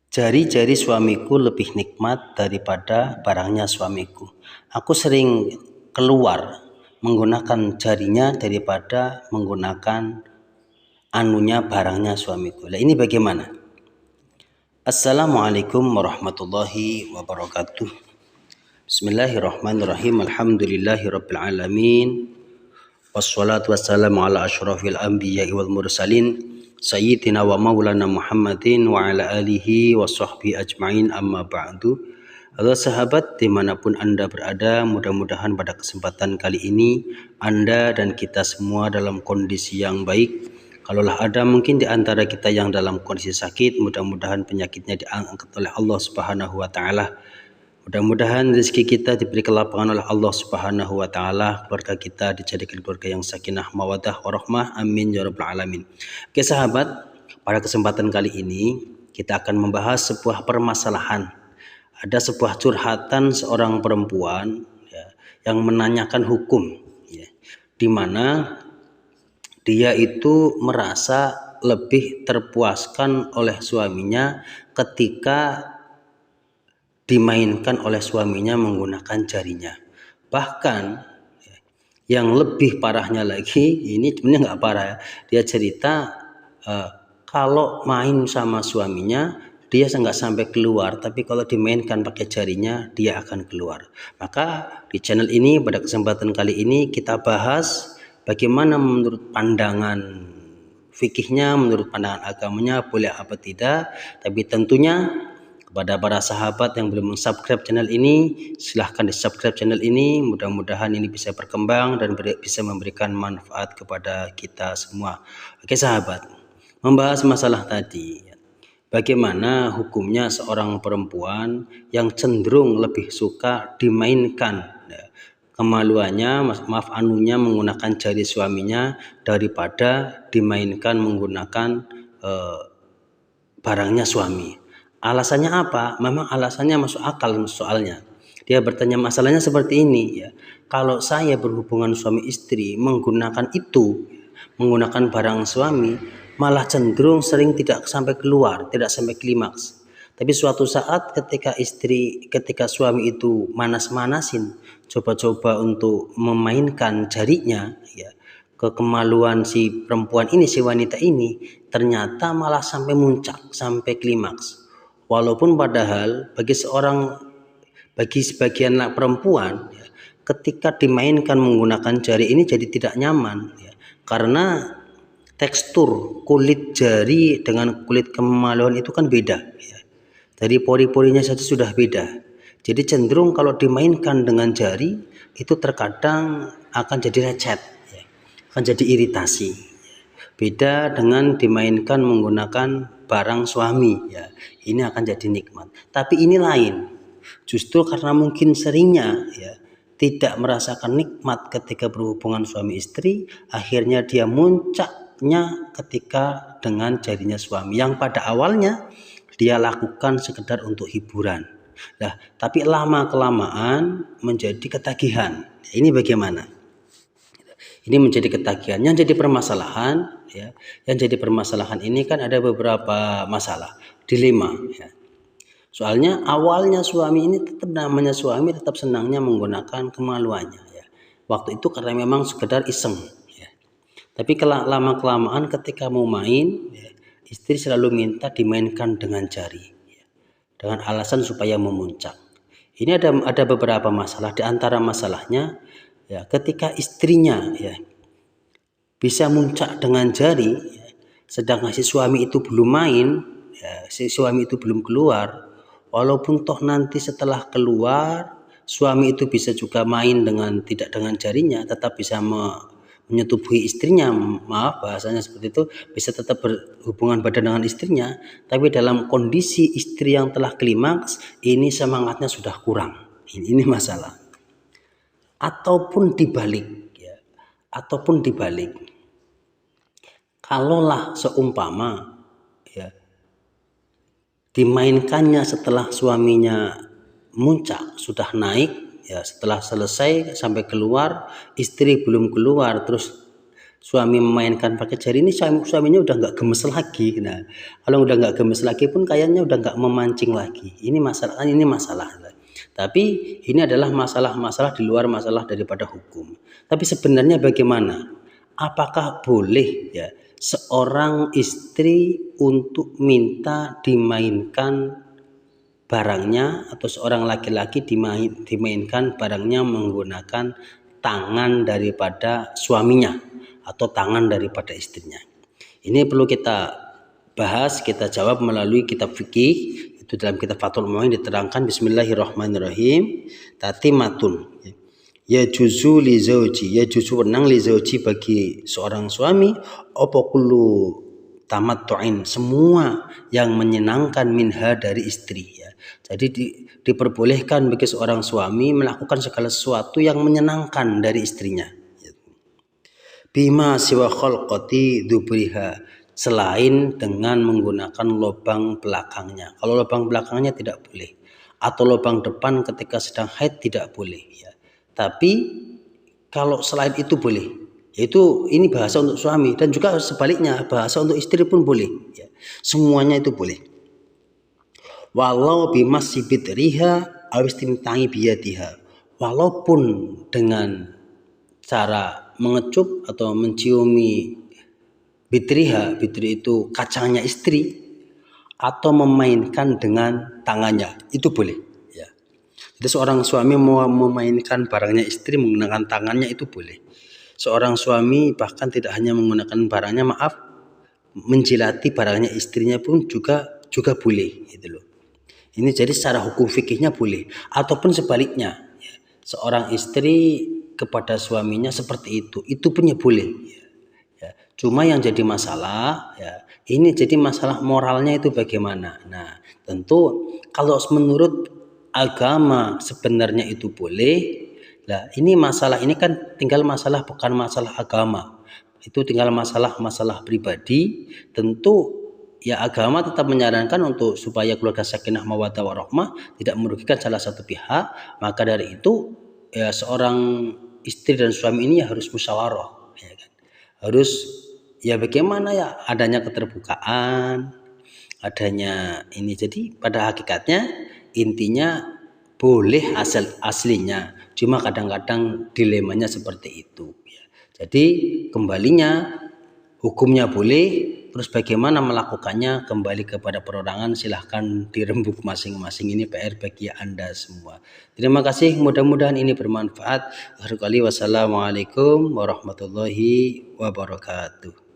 Jari-jari suamiku lebih nikmat daripada barangnya suamiku. Aku sering keluar menggunakan jarinya daripada menggunakan barangnya suamiku. Nah, ini bagaimana? Assalamualaikum warahmatullahi wabarakatuh. Bismillahirrahmanirrahim. Alhamdulillahirabbil alamin. Wassalatu wassalamu ala asyrafil anbiya'i wal mursalin Sayyidina wa maulana Muhammadin wa ala alihi wa sahbihi ajma'in, amma ba'du. Halo sahabat, dimanapun Anda berada, mudah-mudahan pada kesempatan kali ini Anda dan kita semua dalam kondisi yang baik. Kalaulah ada mungkin di antara kita yang dalam kondisi sakit, mudah-mudahan penyakitnya diangkat oleh Allah Subhanahu wa taala. Mudah-mudahan rezeki kita diberi kelapangan oleh Allah Subhanahu wa taala, keluarga kita dijadikan keluarga yang sakinah, mawaddah, warahmah. Amin ya rabbal alamin. Oke sahabat, pada kesempatan kali ini kita akan membahas sebuah permasalahan. Ada sebuah curhatan seorang perempuan yang menanyakan hukum, di mana dia itu merasa lebih terpuaskan oleh suaminya ketika dimainkan oleh suaminya menggunakan jarinya. Bahkan yang lebih parahnya lagi, ini sebenarnya nggak parah ya. Dia cerita kalau main sama suaminya dia nggak sampai keluar, tapi kalau dimainkan pakai jarinya dia akan keluar. Maka di channel ini pada kesempatan kali ini kita bahas bagaimana menurut pandangan fikihnya, menurut pandangan agamanya boleh apa tidak. Tapi tentunya kepada para sahabat yang belum subscribe channel ini, silahkan di subscribe channel ini. Mudah-mudahan ini bisa berkembang dan bisa memberikan manfaat kepada kita semua. Oke sahabat, membahas masalah tadi, bagaimana hukumnya seorang perempuan yang cenderung lebih suka dimainkan kemaluannya, menggunakan jari suaminya daripada dimainkan menggunakan barangnya suami. Alasannya apa? Memang alasannya masuk akal soalnya. Dia bertanya masalahnya seperti ini ya. Kalau saya berhubungan suami istri menggunakan menggunakan barang suami, malah cenderung sering tidak sampai keluar, tidak sampai klimaks. Tapi suatu saat ketika suami itu manas-manasin, coba-coba untuk memainkan jarinya ya, ke kemaluan si perempuan ini, si wanita ini, ternyata malah sampai muncak, sampai klimaks. Walaupun padahal bagi sebagian perempuan ya, ketika dimainkan menggunakan jari ini jadi tidak nyaman ya, karena tekstur kulit jari dengan kulit kemaluan itu kan beda ya. Dari pori-porinya saja sudah beda. Jadi cenderung kalau dimainkan dengan jari itu terkadang akan jadi lecet ya, akan jadi iritasi. Beda dengan dimainkan menggunakan barang suami ya, ini akan jadi nikmat. Tapi ini lain, justru karena mungkin seringnya ya tidak merasakan nikmat ketika berhubungan suami istri, akhirnya dia muncaknya ketika dengan jarinya suami yang pada awalnya dia lakukan sekedar untuk hiburan. Nah, tapi lama kelamaan menjadi ketagihan. Ini bagaimana? Ini menjadi ketagihan. Yang jadi permasalahan ya, yang jadi permasalahan ini kan ada beberapa masalah, dilema ya. Soalnya awalnya suami ini namanya suami tetap senangnya menggunakan kemaluannya ya. Waktu itu karena memang sekedar iseng ya. Tapi lama kelamaan ketika mau main ya, istri selalu minta dimainkan dengan jari ya, dengan alasan supaya memuncak. Ini ada beberapa masalah. Di antara masalahnya ya, ketika istrinya ya bisa muncak dengan jari ya, sedangkan si suami itu belum main ya, si suami itu belum keluar, walaupun toh nanti setelah keluar suami itu bisa juga main tidak dengan jarinya, tetap bisa menyetubuhi istrinya, maaf bahasanya seperti itu, bisa tetap berhubungan badan dengan istrinya, tapi dalam kondisi istri yang telah klimaks ini semangatnya sudah kurang. Ini masalah. Ataupun dibalik ya, kalaulah seumpama ya dimainkannya setelah suaminya muncak, sudah naik ya, setelah selesai sampai keluar istri belum keluar, terus suami memainkan pakai jari ini suaminya udah nggak gemes lagi. Nah, kalau udah nggak gemes lagi pun kayaknya udah nggak memancing lagi. Ini masalah. Tapi ini adalah masalah-masalah di luar masalah daripada hukum. Tapi sebenarnya bagaimana? Apakah boleh ya seorang istri untuk minta dimainkan barangnya atau seorang laki-laki dimainkan barangnya menggunakan tangan daripada suaminya atau tangan daripada istrinya. Ini perlu kita bahas, kita jawab melalui kitab fikih. Itu dalam kitab Fathul Muin diterangkan bismillahirrahmanirrahim. Tatimatun. Ya juzu li zauji, ya juzu wenang li zauji bagi seorang suami apa kullu tamattu'in, semua yang menyenangkan minha dari istri ya. Jadi diperbolehkan bagi seorang suami melakukan segala sesuatu yang menyenangkan dari istrinya. Bima siwa khalqati dubriha, selain dengan menggunakan lubang belakangnya. Kalau lubang belakangnya tidak boleh, atau lubang depan ketika sedang haid tidak boleh ya. Tapi kalau selain itu boleh, yaitu ini bahasa untuk suami dan juga sebaliknya bahasa untuk istri pun boleh ya. Semuanya itu boleh. Walau bimasibit riha awis timtangi biyadiha, walaupun dengan cara mengecup atau menciumi bitriha, bitri itu kacangnya istri, atau memainkan dengan tangannya, itu boleh ya. Jadi seorang suami mau memainkan barangnya istri menggunakan tangannya itu boleh. Seorang suami bahkan tidak hanya menggunakan barangnya, menjilati barangnya istrinya pun juga boleh gitu loh. Ini jadi secara hukum fikihnya boleh, ataupun sebaliknya ya. Seorang istri kepada suaminya seperti itu punya boleh ya. Cuma yang jadi masalah ya, ini jadi masalah moralnya itu bagaimana. Nah, tentu kalau menurut agama sebenarnya itu boleh. Nah, ini masalah ini kan tinggal masalah bukan masalah agama. Itu tinggal masalah pribadi. Tentu ya agama tetap menyarankan untuk supaya keluarga sakinah mawaddah warahmah, tidak merugikan salah satu pihak. Maka dari itu ya seorang istri dan suami ini ya harus musyawarah ya kan. Harus ya bagaimana ya adanya keterbukaan, adanya ini. Jadi pada hakikatnya intinya boleh aslinya, cuma kadang-kadang dilemanya seperti itu ya. Jadi kembalinya hukumnya boleh, terus bagaimana melakukannya kembali kepada perorangan, silahkan dirembuk masing-masing. Ini PR bagi Anda semua. Terima kasih, mudah-mudahan ini bermanfaat. Akhirul kali wassalamualaikum warahmatullahi wabarakatuh.